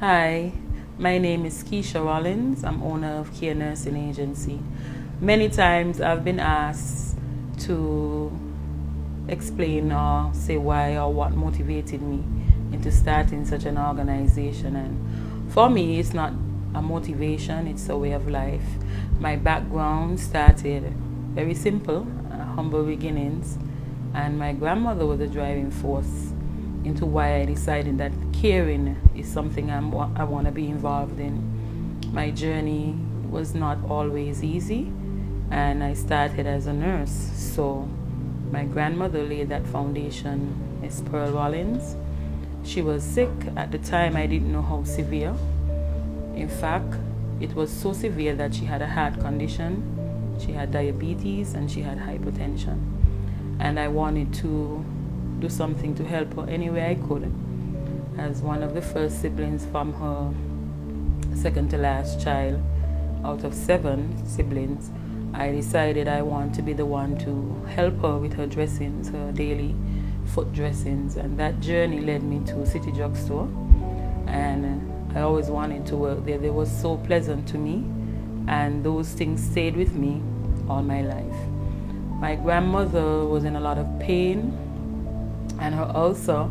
Hi, my name is Keisha Rollins. I'm owner of Kare Nursing Agency. Many times I've been asked to explain or say why or what motivated me into starting such an organization. And for me, it's not a motivation, it's a way of life. My background started very simple, humble beginnings, and my grandmother was the driving force into why I decided that caring is something I want to be involved in. My journey was not always easy, and I started as a nurse. So my grandmother laid that foundation, Miss Pearl Rollins. She was sick at the time. I didn't know how severe. In fact, it was so severe that she had a heart condition, she had diabetes, and she had hypertension. And I wanted to do something to help her any way I could. As one of the first siblings from her second to last child out of 7 siblings, I decided I want to be the one to help her with her dressings, her daily foot dressings. And that journey led me to City Drugstore, and I always wanted to work there. They were so pleasant to me, and those things stayed with me all my life. My grandmother was in a lot of pain, and her ulcer,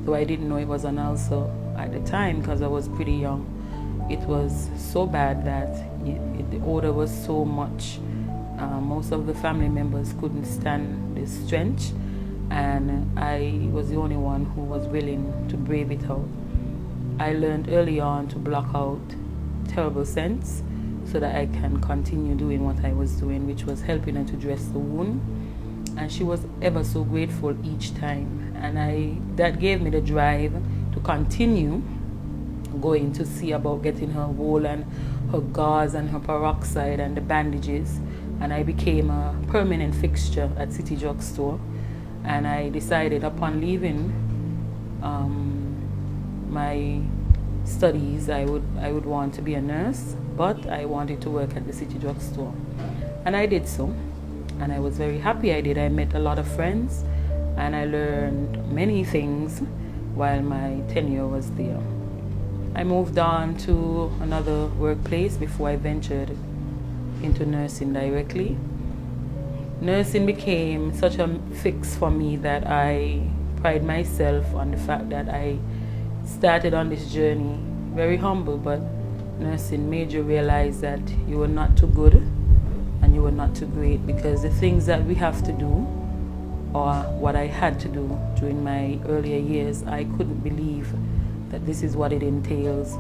though I didn't know it was an ulcer at the time because I was pretty young, it was so bad that the odor was so much. Most of the family members couldn't stand the stench, and I was the only one who was willing to brave it out. I learned early on to block out terrible scents so that I can continue doing what I was doing, which was helping her to dress the wound. And she was ever so grateful each time, and that gave me the drive to continue going to see about getting her wool and her gauze and her peroxide and the bandages. And I became a permanent fixture at City Drugstore, and I decided upon leaving my studies I would want to be a nurse, but I wanted to work at the City Drugstore, and I did so. And I was very happy I did. I met a lot of friends, and I learned many things while my tenure was there. I moved on to another workplace before I ventured into nursing directly. Nursing became such a fix for me that I pride myself on the fact that I started on this journey very humble, but nursing made you realize that you were not too good and you were not too great, because the things that we have to do, or what I had to do during my earlier years, I couldn't believe that this is what it entails.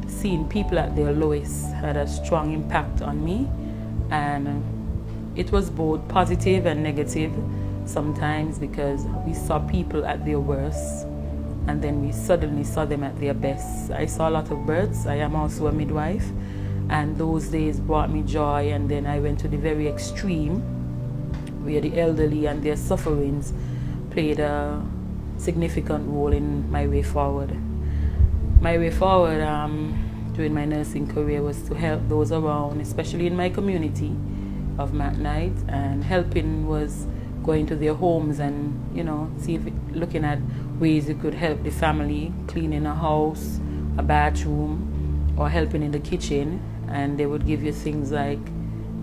Seeing people at their lowest had a strong impact on me, and it was both positive and negative sometimes, because we saw people at their worst and then we suddenly saw them at their best. I saw a lot of births. I am also a midwife, and those days brought me joy. And then I went to the very extreme, where the elderly and their sufferings played a significant role in my way forward. My way forward during my nursing career was to help those around, especially in my community of McKnight, and helping was going to their homes and looking at ways you could help the family, cleaning a house, a bathroom, or helping in the kitchen. And they would give you things like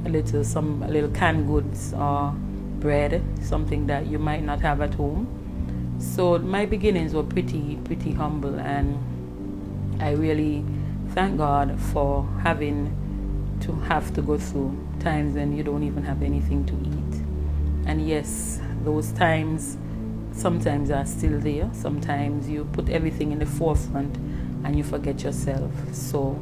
a little canned goods or bread, something that you might not have at home. So my beginnings were pretty humble, and I really thank God for having to have to go through times when you don't even have anything to eat. And yes, those times sometimes are still there. Sometimes you put everything in the forefront and you forget yourself. So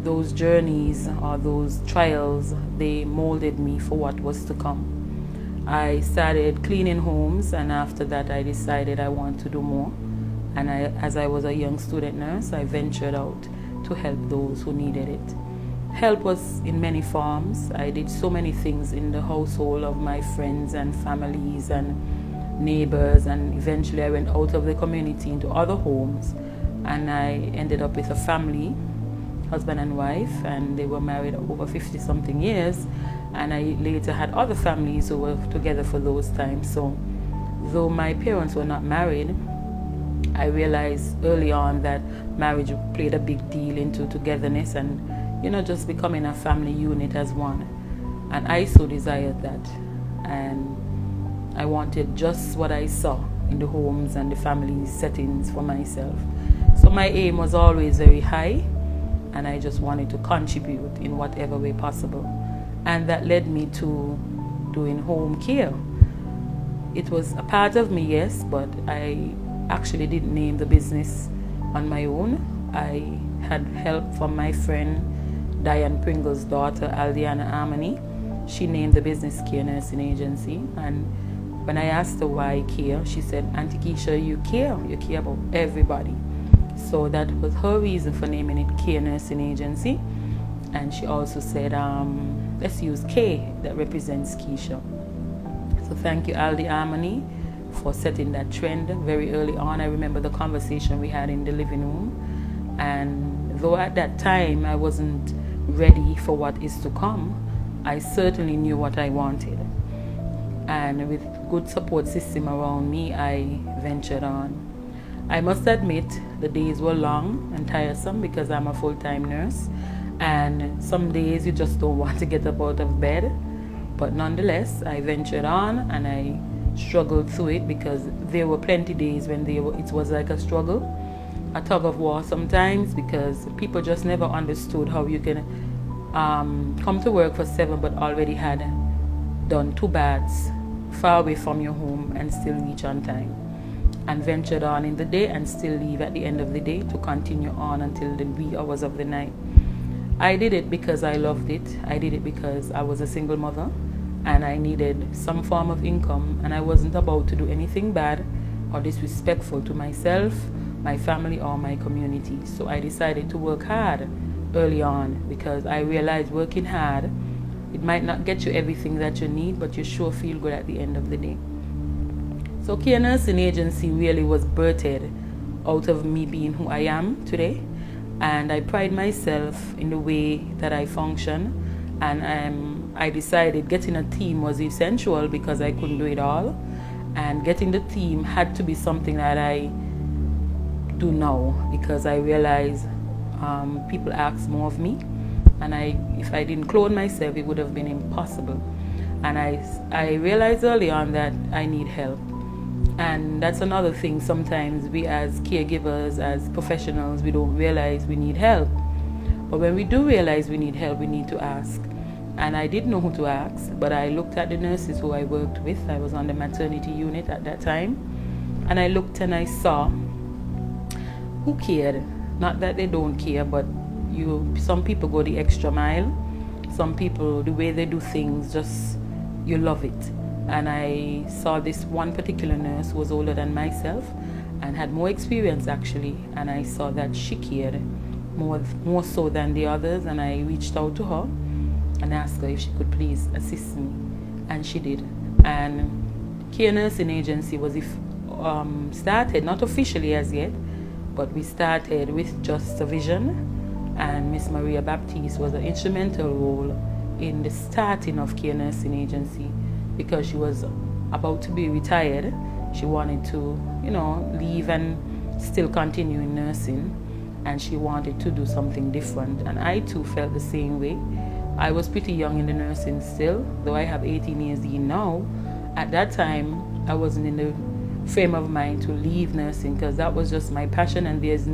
those journeys or those trials, they molded me for what was to come. I started cleaning homes, and after that I decided I want to do more. And as I was a young student nurse, I ventured out to help those who needed it. Help was in many forms. I did so many things in the household of my friends and families and neighbors, and eventually I went out of the community into other homes, and I ended up with a family, husband and wife, and they were married over 50-something years. And I later had other families who were together for those times. So though my parents were not married, I realized early on that marriage played a big deal into togetherness and, just becoming a family unit as one. And I so desired that. And I wanted just what I saw in the homes and the family settings for myself. So my aim was always very high, and I just wanted to contribute in whatever way possible. And that led me to doing home care. It was a part of me, yes, but I actually didn't name the business on my own. I had help from my friend Diane Pringle's daughter, Aldiana Harmony. She named the business Care Nursing Agency, and when I asked her why care, she said, Auntie Keisha, you care about everybody. So that was her reason for naming it Care Nursing Agency. And she also said, let's use K that represents Keisha. So thank you, Aldi Harmony, for setting that trend very early on. I remember the conversation we had in the living room. And though at that time I wasn't ready for what is to come, I certainly knew what I wanted. And with good support system around me, I ventured on. I must admit, the days were long and tiresome because I'm a full-time nurse, and some days you just don't want to get up out of bed. But nonetheless, I ventured on and I struggled through it because there were plenty days when it was like a struggle, a tug of war sometimes, because people just never understood how you can come to work for 7 but already had done 2 baths far away from your home and still reach on time, and ventured on in the day and still leave at the end of the day to continue on until the wee hours of the night. I did it because I loved it. I did it because I was a single mother and I needed some form of income, and I wasn't about to do anything bad or disrespectful to myself, my family, or my community. So I decided to work hard early on because I realized working hard, it might not get you everything that you need, but you sure feel good at the end of the day. So Care Nursing Agency really was birthed out of me being who I am today, and I pride myself in the way that I function, and I decided getting a team was essential because I couldn't do it all, and getting the team had to be something that I do now because I realize people ask more of me, and if I didn't clone myself, it would have been impossible. And I realized early on that I need help. And that's another thing. Sometimes we as caregivers, as professionals, we don't realize we need help. But when we do realize we need help, we need to ask. And I didn't know who to ask, but I looked at the nurses who I worked with. I was on the maternity unit at that time. And I looked and I saw who cared. Not that they don't care, but some people go the extra mile. Some people, the way they do things, just you love it. And I saw this one particular nurse who was older than myself and had more experience actually, and I saw that she cared more so than the others, and I reached out to her and asked her if she could please assist me, and she did. And Care Nursing Agency was started, not officially as yet, but we started with just a vision, and Miss Maria Baptiste was an instrumental role in the starting of Care Nursing Agency because she was about to be retired. She wanted to, leave and still continue in nursing, and she wanted to do something different, and I too felt the same way. I was pretty young in the nursing still, though I have 18 years in now. At that time, I wasn't in the frame of mind to leave nursing because that was just my passion, and there's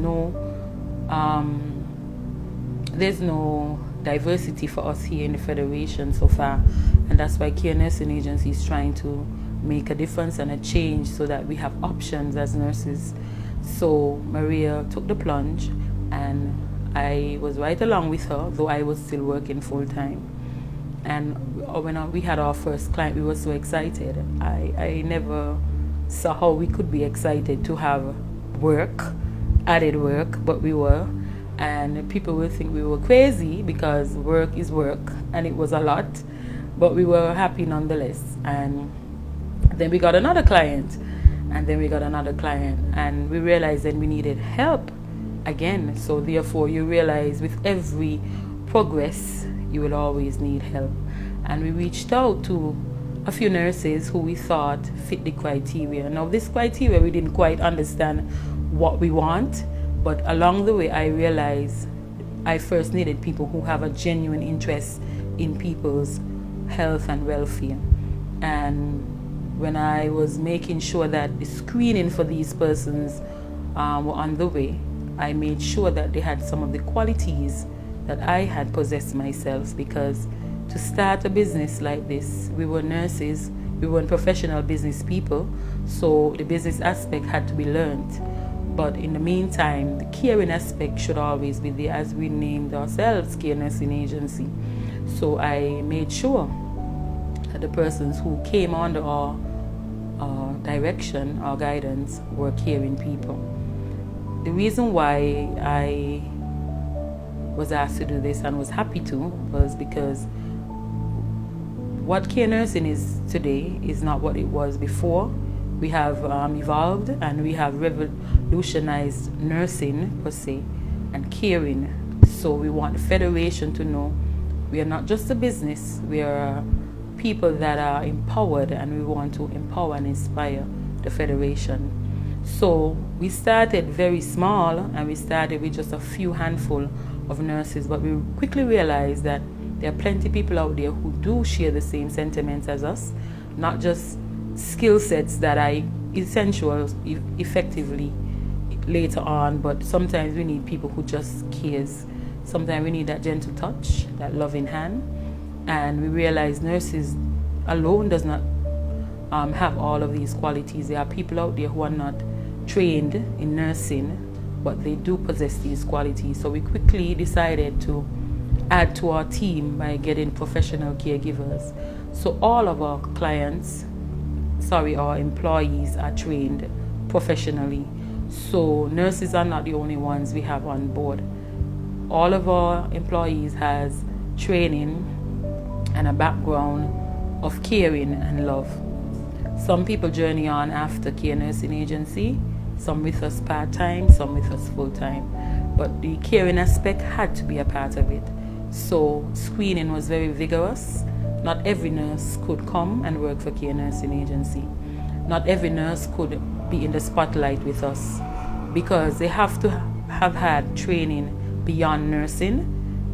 no diversity for us here in the Federation so far, and that's why Care Nursing Agency is trying to make a difference and a change so that we have options as nurses. So Maria took the plunge, and I was right along with her, though I was still working full-time. And when we had our first client, we were so excited. I never saw how we could be excited to have added work, but we were. And people would think we were crazy because work is work, and it was a lot, but we were happy nonetheless. And then we got another client, and then we got another client, and we realized that we needed help again. So therefore you realize with every progress you will always need help. And we reached out to a few nurses who we thought fit the criteria. Now this criteria we didn't quite understand what we want. But along the way, I realized I first needed people who have a genuine interest in people's health and welfare. And when I was making sure that the screening for these persons were on the way, I made sure that they had some of the qualities that I had possessed myself, because to start a business like this, we were nurses, we weren't professional business people, so the business aspect had to be learned. But in the meantime, the caring aspect should always be there, as we named ourselves Kare Nursing Agency. So I made sure that the persons who came under our direction, our guidance, were caring people. The reason why I was asked to do this and was happy to was because what Kare Nursing is today is not what it was before. We have evolved and we have revolutionized nursing per se and caring. So we want the Federation to know we are not just a business, we are people that are empowered, and we want to empower and inspire the Federation. So we started very small, and we started with just a few handful of nurses, but we quickly realized that there are plenty of people out there who do share the same sentiments as us, not just skill sets that are essential effectively later on, but sometimes we need people who just cares. Sometimes we need that gentle touch, that loving hand, and we realize nurses alone does not have all of these qualities. There are people out there who are not trained in nursing, but they do possess these qualities. So we quickly decided to add to our team by getting professional caregivers. So all of our our employees are trained professionally. So nurses are not the only ones we have on board. All of our employees has training and a background of caring and love. Some people journey on after Kare Nursing Agency, some with us part-time, some with us full-time. But the caring aspect had to be a part of it. So screening was very vigorous. Not every nurse could come and work for Kare Nursing Agency. Not every nurse could be in the spotlight with us, because they have to have had training beyond nursing,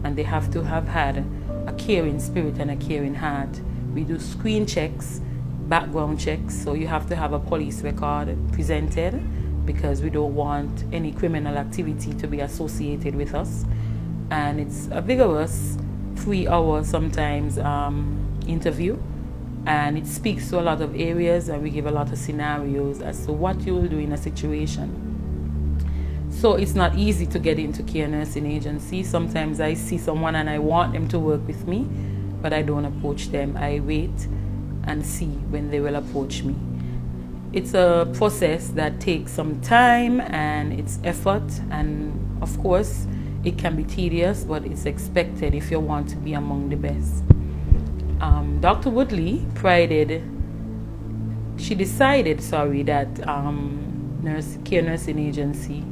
and they have to have had a caring spirit and a caring heart. We do screen checks, background checks, so you have to have a police record presented, because we don't want any criminal activity to be associated with us. And it's a vigorous 3-hour sometimes interview, and it speaks to a lot of areas, and we give a lot of scenarios as to what you will do in a situation. So it's not easy to get into Kare Nursing Agency. Sometimes I see someone and I want them to work with me, but I don't approach them. I wait and see when they will approach me. It's a process that takes some time and it's effort, and of course it can be tedious, but it's expected if you want to be among the best. Dr. Woodley decided that Kare Nursing Agency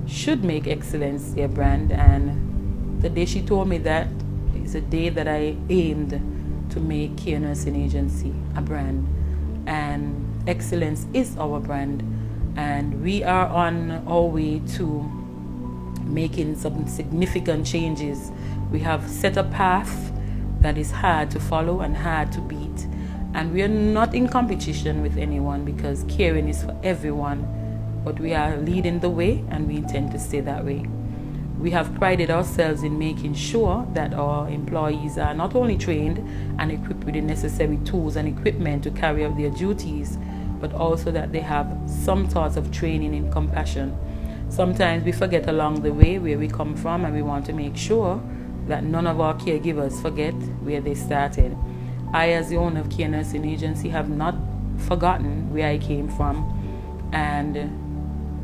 should make excellence their brand, and the day she told me that is a day that I aimed to make Kare Nursing Agency a brand, and excellence is our brand, and we are on our way to making some significant changes. We have set a path that is hard to follow and hard to beat, and we are not in competition with anyone, because caring is for everyone, but we are leading the way, and we intend to stay that way. We have prided ourselves in making sure that our employees are not only trained and equipped with the necessary tools and equipment to carry out their duties, but also that they have some sort of training in compassion. Sometimes we forget along the way where we come from, and we want to make sure that none of our caregivers forget where they started. I, as the owner of Kare Nursing Agency, have not forgotten where I came from, and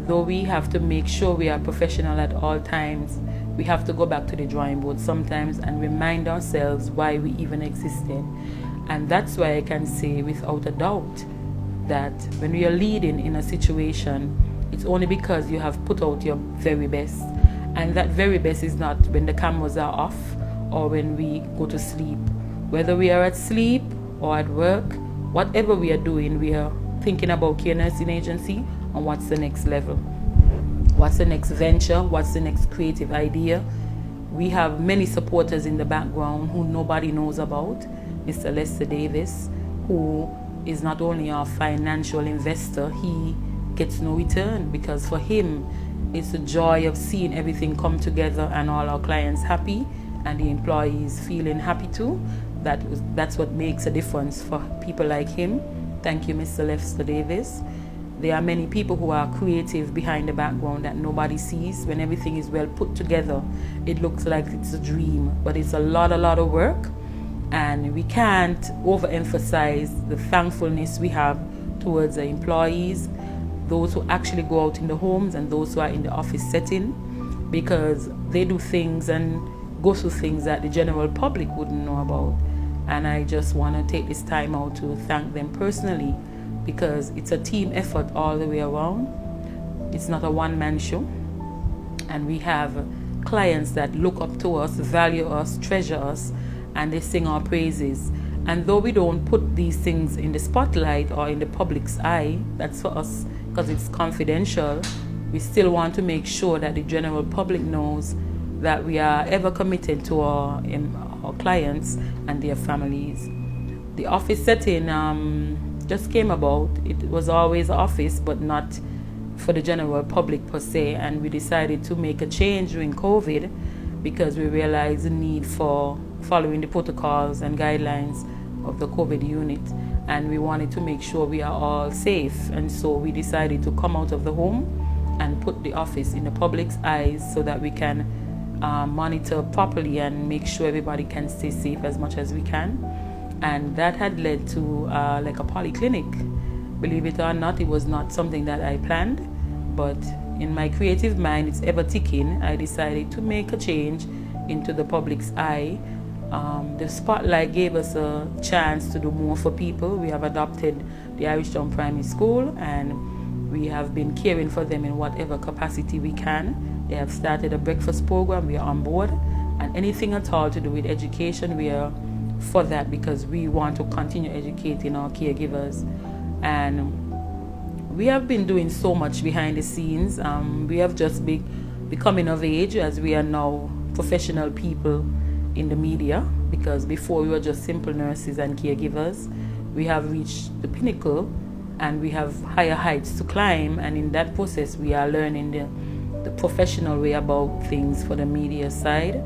though we have to make sure we are professional at all times, we have to go back to the drawing board sometimes and remind ourselves why we even existed. And that's why I can say without a doubt that when we are leading in a situation, it's only because you have put out your very best. And that very best is not when the cameras are off or when we go to sleep. Whether we are at sleep or at work, whatever we are doing, we are thinking about Kare Nursing Agency and what's the next level. what's the next venture, what's the next creative idea. We have many supporters in the background who nobody knows about. Mr. Lester Davis, who is not only our financial investor, he gets no return, because for him it's the joy of seeing everything come together and all our clients happy and the employees feeling happy too. That's what makes a difference for people like him. Thank you, Mr. Lester Davis. There are many people who are creative behind the background that nobody sees. When everything is well put together, it looks like it's a dream, but it's a lot of work. And we can't overemphasize the thankfulness we have towards the employees, those who actually go out in the homes and those who are in the office setting, because they do things and go through things that the general public wouldn't know about. And I just want to take this time out to thank them personally, because it's a team effort all the way around. It's not a one-man show. And we have clients that look up to us, value us, treasure us, and they sing our praises. And though we don't put these things in the spotlight or in the public's eye, that's for us because it's confidential, we still want to make sure that the general public knows that we are ever committed to our clients and their families. The office setting just came about. It was always an office, but not for the general public per se, and we decided to make a change during COVID because we realized the need for following the protocols and guidelines of the COVID unit, and we wanted to make sure we are all safe. And so we decided to come out of the home and put the office in the public's eyes so that we can monitor properly and make sure everybody can stay safe as much as we can. And that had led to like a polyclinic. Believe it or not, it was not something that I planned, but in my creative mind, it's ever ticking. I decided to make a change into the public's eye. The spotlight gave us a chance to do more for people. We have adopted the Irish Town Primary School, and we have been caring for them in whatever capacity we can. They have started a breakfast program. We are on board, and anything at all to do with education, we are for that, because we want to continue educating our caregivers. And we have been doing so much behind the scenes. We have just becoming of age, as we are now professional people in the media, because before we were just simple nurses and caregivers. We have reached the pinnacle and we have higher heights to climb, and in that process we are learning the professional way about things for the media side.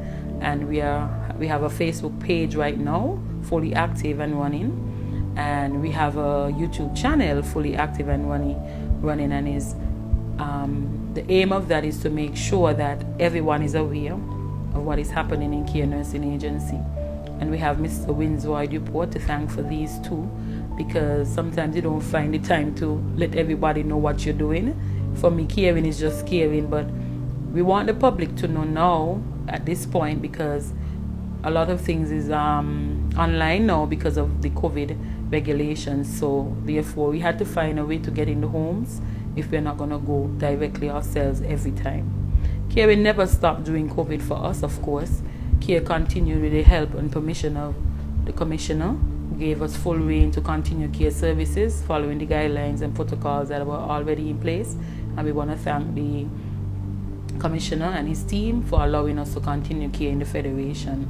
And we have a Facebook page right now, fully active and running, and we have a YouTube channel fully active and running, and is the aim of that is to make sure that everyone is aware of what is happening in Care Nursing Agency. And we have Mr. Winslow Duport to thank for these too, because sometimes you don't find the time to let everybody know what you're doing. For me, caring is just caring, but we want the public to know now at this point, because a lot of things is online now because of the COVID regulations. So therefore we had to find a way to get in the homes if we're not going to go directly ourselves every time. Care never stopped during COVID for us, of course. Care continued with the help and permission of the commissioner, who gave us full reign to continue care services following the guidelines and protocols that were already in place. And we want to thank the commissioner and his team for allowing us to continue care in the Federation.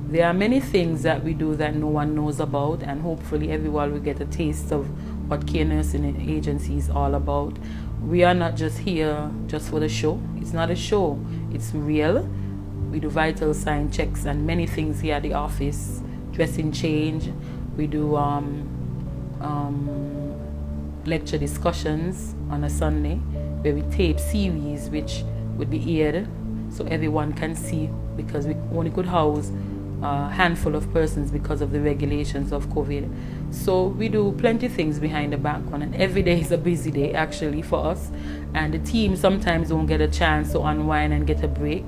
There are many things that we do that no one knows about, and hopefully everyone will get a taste of what Care Nursing Agency is all about. We are not just here just for the show. It's not a show, it's real. We do vital sign checks and many things here at the office, dressing change. We do lecture discussions on a Sunday, where we tape series which would be aired so everyone can see, because we only could house a handful of persons because of the regulations of COVID. So we do plenty of things behind the background, and every day is a busy day actually for us, and the team sometimes don't get a chance to unwind and get a break.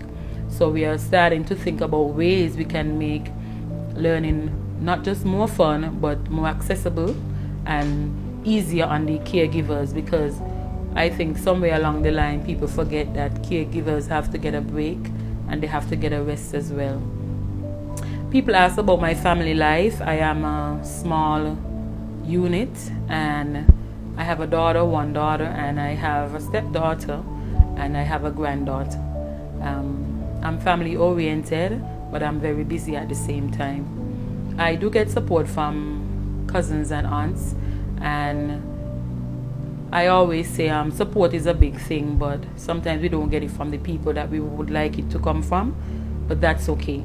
So we are starting to think about ways we can make learning not just more fun but more accessible and easier on the caregivers, because I think somewhere along the line people forget that caregivers have to get a break and they have to get a rest as well. People ask about my family life. I am a small unit, and I have a daughter, one daughter, and I have a stepdaughter, and I have a granddaughter. I'm family oriented, but I'm very busy at the same time. I do get support from cousins and aunts, and I always say support is a big thing, but sometimes we don't get it from the people that we would like it to come from, but that's okay.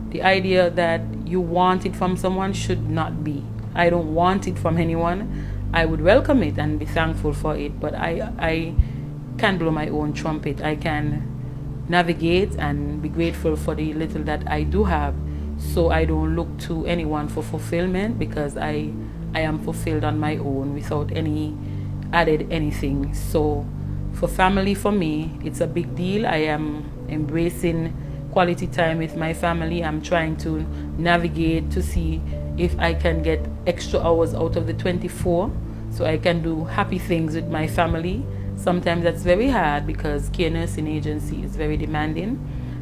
The idea that you want it from someone should not be. I don't want it from anyone. I would welcome it and be thankful for it, but I can blow my own trumpet. I can navigate and be grateful for the little that I do have, so I don't look to anyone for fulfillment, because I am fulfilled on my own without any added anything. So for family, for me, it's a big deal. I am embracing quality time with my family. I'm trying to navigate to see if I can get extra hours out of the 24 so I can do happy things with my family. Sometimes that's very hard because care nursing agency is very demanding.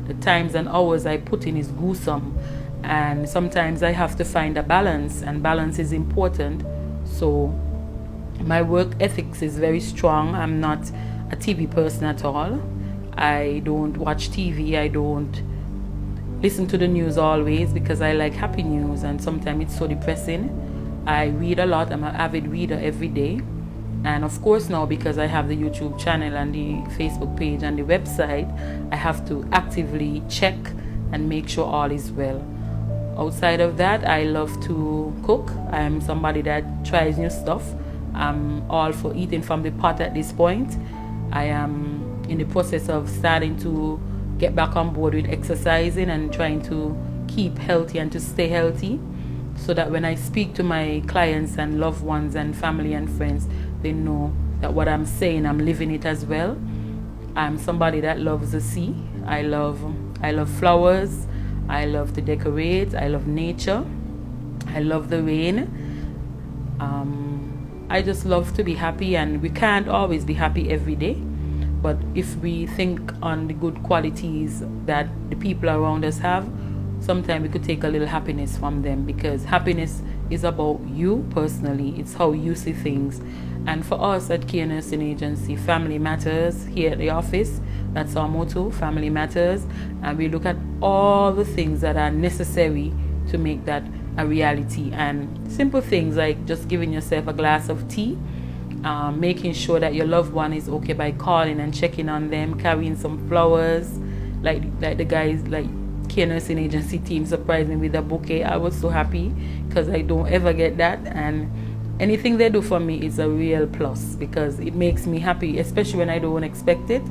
The times and hours I put in is gruesome, and sometimes I have to find a balance, and balance is important. So my work ethics is very strong. I'm not a TV person at all. I don't watch TV. I don't listen to the news always, because I like happy news, and sometimes it's so depressing. I read a lot. I'm an avid reader every day. And of course now, because I have the YouTube channel and the Facebook page and the website, I have to actively check and make sure all is well. Outside of that, I love to cook. I'm somebody that tries new stuff. I'm all for eating from the pot at this point. I am in the process of starting to get back on board with exercising and trying to keep healthy and to stay healthy, so that when I speak to my clients and loved ones and family and friends, they know that what I'm saying, I'm living it as well. I'm somebody that loves the sea. I love flowers. I love to decorate. I love nature. I love the rain. I just love to be happy, and we can't always be happy every day. But if we think on the good qualities that the people around us have, sometimes we could take a little happiness from them, because happiness is about you personally. It's how you see things. And for us at Kare Nursing Agency, family matters. Here at the office, that's our motto, family matters. And we look at all the things that are necessary to make that a reality. And simple things like just giving yourself a glass of tea, making sure that your loved one is okay by calling and checking on them, carrying some flowers, like the guys, like Kare Nursing Agency team surprised me with a bouquet. I was so happy because I don't ever get that, and anything they do for me is a real plus, because it makes me happy, especially when I don't expect it.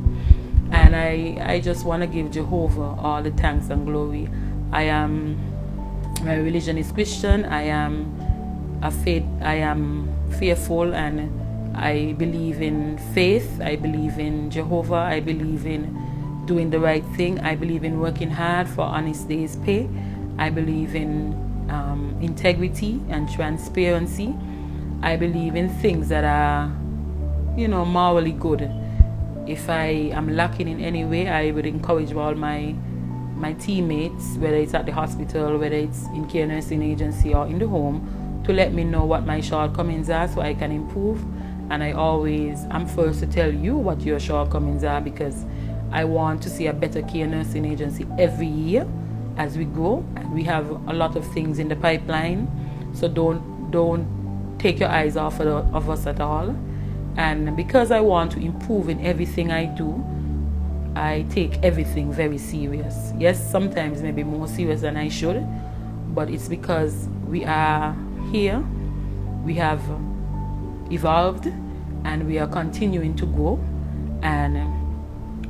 And I just want to give Jehovah all the thanks and glory. My religion is Christian. I am fearful, and I believe in faith. I believe in Jehovah. I believe in doing the right thing. I believe in working hard for honest day's pay. I believe in integrity and transparency. I believe in things that are, morally good. If I am lacking in any way, I would encourage all my teammates, whether it's at the hospital, whether it's in Kare Nursing Agency or in the home, to let me know what my shortcomings are so I can improve. And I'm first to tell you what your shortcomings are, because I want to see a better Kare Nursing Agency every year as we grow. And we have a lot of things in the pipeline, so don't take your eyes off of us at all. And because I want to improve in everything I do, I take everything very serious. Yes, sometimes maybe more serious than I should, but it's because we are here, we have evolved, and we are continuing to grow, and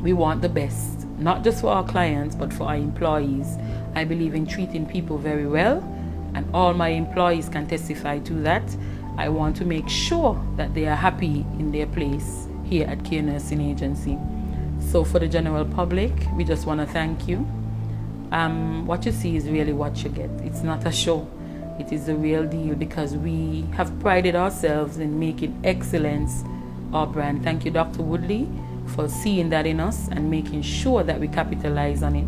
we want the best, not just for our clients but for our employees. I believe in treating people very well, and all my employees can testify to that. I want to make sure that they are happy in their place here at Kare Nursing Agency. So for the general public, we just want to thank you. What you see is really what you get. It's not a show. It is the real deal, because we have prided ourselves in making excellence our brand. Thank you, Dr. Woodley, for seeing that in us and making sure that we capitalize on it.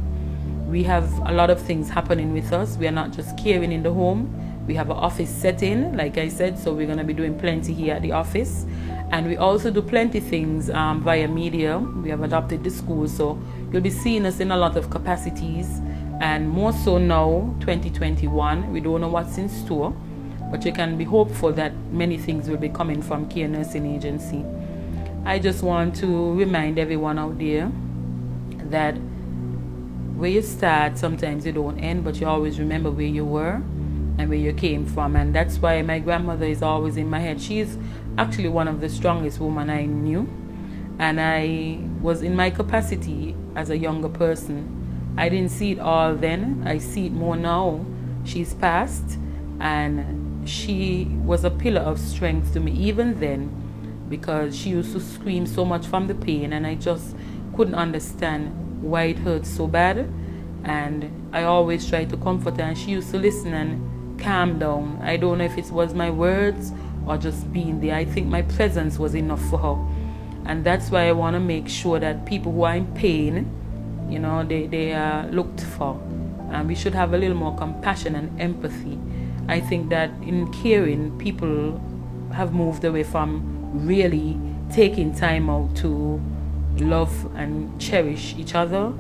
We have a lot of things happening with us. We are not just caring in the home. We have an office setting, like I said, so we're going to be doing plenty here at the office. And we also do plenty things via media. We have adopted the school, so you'll be seeing us in a lot of capacities, and more so now, 2021. We don't know what's in store, but you can be hopeful that many things will be coming from Kare Nursing Agency. I just want to remind everyone out there that where you start, sometimes you don't end, but you always remember where you were and where you came from. And that's why my grandmother is always in my head. She's actually one of the strongest women I knew, and I was in my capacity as a younger person. I didn't see it all then. I see it more now. She's passed, and she was a pillar of strength to me even then, because she used to scream so much from the pain, and I just couldn't understand why it hurt so bad. And I always tried to comfort her, and she used to listen and calm down. I don't know if it was my words or just being there. I think my presence was enough for her. And that's why I want to make sure that people who are in pain, you know, they are looked for. And we should have a little more compassion and empathy. I think that in caring, people have moved away from really taking time out to love and cherish each other.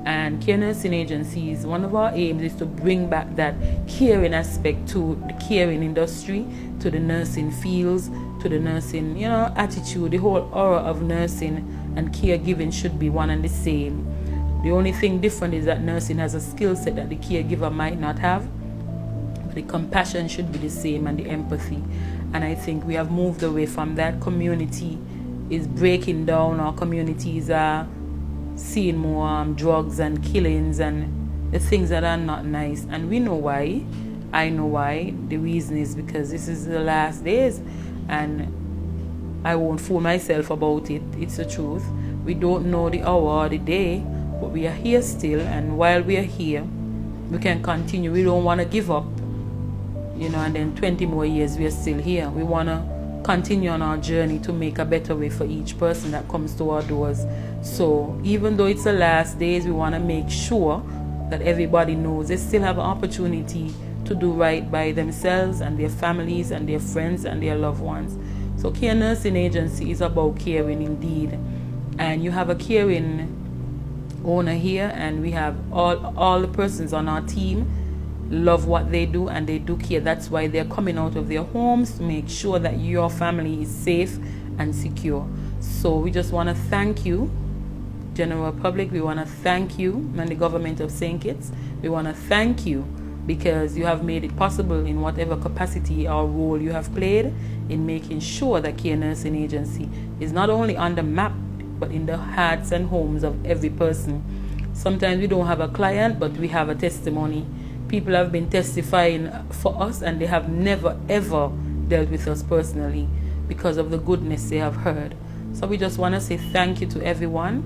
And Kare Nursing Agencies, one of our aims is to bring back that caring aspect to the caring industry, to the nursing fields, to the nursing, you know, attitude. The whole aura of nursing and caregiving should be one and the same. The only thing different is that nursing has a skill set that the caregiver might not have, but the compassion should be the same, and the empathy. And I think we have moved away from that. Community is breaking down. Our communities are seeing more drugs and killings and the things that are not nice, and we know why. I know why. The reason is because this is the last days, and I won't fool myself about it. It's the truth. We don't know the hour or the day, but we are here still, and while we are here, we can continue. We don't want to give up, you know, and then 20 more years we are still here. We want to continue on our journey to make a better way for each person that comes to our doors. So even though it's the last days, we want to make sure that everybody knows they still have an opportunity to do right by themselves and their families and their friends and their loved ones. So Kare Nursing Agency is about caring indeed. And you have a caring owner here, and we have all the persons on our team love what they do, and they do care. That's why they're coming out of their homes to make sure that your family is safe and secure. So we just want to thank you, general public. We want to thank you and the government of St. Kitts. We want to thank you because you have made it possible in whatever capacity or role you have played in making sure that Kare Nursing Agency is not only on the map, but in the hearts and homes of every person. Sometimes we don't have a client, but we have a testimony. People have been testifying for us, and they have never ever dealt with us personally because of the goodness they have heard. So we just want to say thank you to everyone,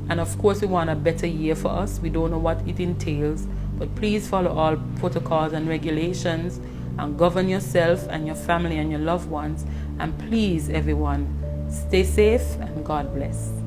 and of course we want a better year for us. We don't know what it entails, but please follow all protocols and regulations and govern yourself and your family and your loved ones. And please, everyone, stay safe and God bless.